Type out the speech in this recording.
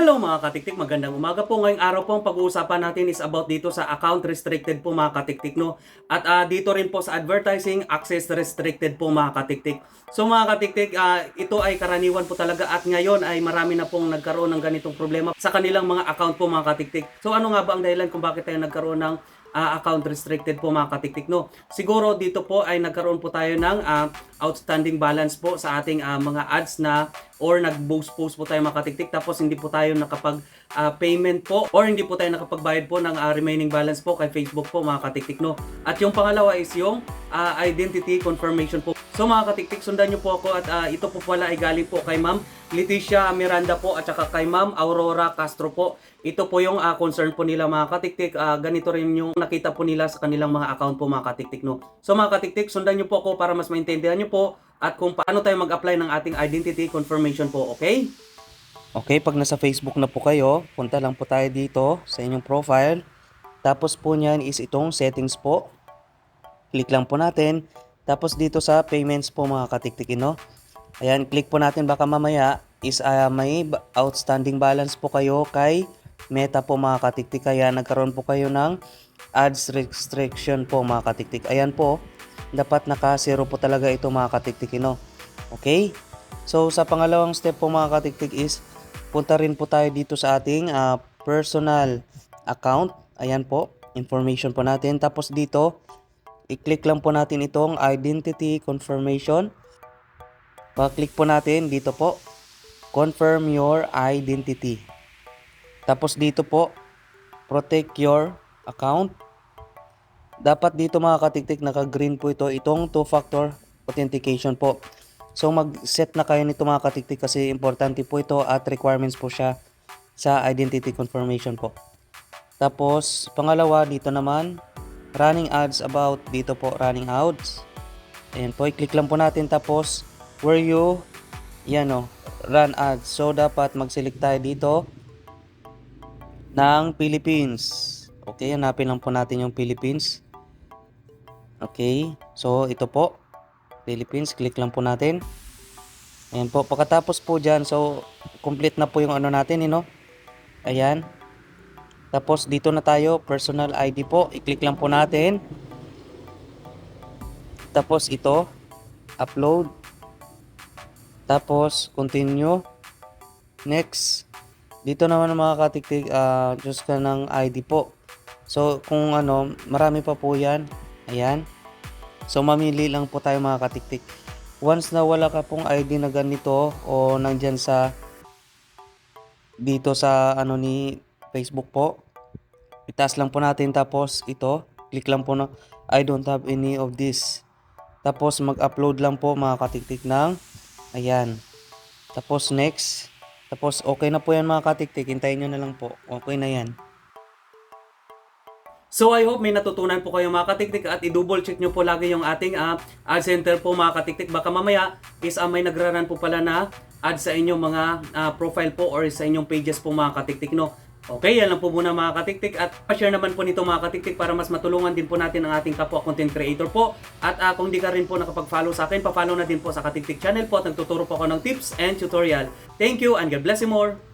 Hello mga katiktik, magandang umaga po. Ngayong araw po ang pag-uusapan natin is about dito sa account restricted po mga katiktik, no? At dito rin po sa advertising, access restricted po mga katiktik. So mga katiktik, ito ay karaniwan po talaga at ngayon ay marami na pong nagkaroon ng ganitong problema sa kanilang mga account po mga katiktik. So ano nga ba ang dahilan kung bakit tayo nagkaroon ng account restricted po mga katiktik, no? Siguro dito po ay nagkaroon po tayo ng outstanding balance po sa ating mga ads na or nag-post po tayo mga katiktik tapos hindi po tayo nakapag payment po or hindi po tayo nakapagbayad po ng remaining balance po kay Facebook po mga katiktik, no? At yung pangalawa is yung identity confirmation po. So mga katiktik, sundan nyo po ako at ito po pala ay galing po kay Ma'am Leticia Miranda po at saka kay Ma'am Aurora Castro po. Ito po yung concern po nila mga katiktik. Ganito rin yung nakita po nila sa kanilang mga account po mga katiktik, no? So mga katiktik, sundan nyo po ako para mas maintindihan nyo po at kung paano tayo mag-apply ng ating identity confirmation po, okay? Okay, pag nasa Facebook na po kayo, punta lang po tayo dito sa inyong profile. Tapos po niyan is itong settings po. Click lang po natin. Tapos dito sa payments po mga katiktik, no? Ayan, click po natin, baka mamaya is may outstanding balance po kayo kay Meta po mga katiktik. Kaya nagkaroon po kayo ng ads restriction po mga katiktik. Ayan po, dapat naka-zero po talaga ito mga katiktik, no? Okay? So sa pangalawang step po mga katiktik is punta rin po tayo dito sa ating personal account. Ayan po, information po natin. Tapos dito, i-click lang po natin itong identity confirmation. Pa-click po natin dito po, confirm your identity. Tapos dito po, protect your account. Dapat dito mga katiktik, naka-green po ito, itong two-factor authentication po. So mag-set na kayo nito mga katiktik kasi importante po ito at requirements po siya sa identity confirmation po. Tapos pangalawa dito naman, running ads about, dito po running ads. Ayan po, i-click lang po natin tapos where you, yan o, run ads. So dapat mag-select tayo dito ng Philippines. Okay, hanapin lang po natin yung Philippines. Okay, so ito po, Philippines, click lang po natin. Ayan po, pagkatapos po dyan, so complete na po yung ano natin, no? Ayan. Tapos dito na tayo, personal ID po, i-click lang po natin. Tapos ito, upload. Tapos continue. Next. Dito naman mga katiktik, choose ka ng ID po. So kung ano, marami pa po yan. Ayan. So mamili lang po tayo mga katiktik. Once na wala ka pong ID na ganito o nandyan sa dito sa ano ni Facebook po, itaas lang po natin tapos ito, click lang po na I don't have any of this. Tapos mag-upload lang po mga katiktik ng ayan. Tapos next. Tapos okay na po yan mga katiktik, hintayin nyo na lang po. Okay na yan. So I hope may natutunan po kayo mga katiktik at i-double check nyo po lagi yung ating ad center po mga katiktik. Baka mamaya is may nagraran po pala na ad sa inyong mga profile po or sa inyong pages po mga katiktik, no? Okay, yan lang po muna mga katiktik at pa-share naman po nito mga katiktik para mas matulungan din po natin ang ating kapwa content creator po. At kung di ka rin po nakapag-follow sa akin, pa-follow na din po sa Katiktik channel po at nagtuturo po ako ng tips and tutorial. Thank you and God bless you more!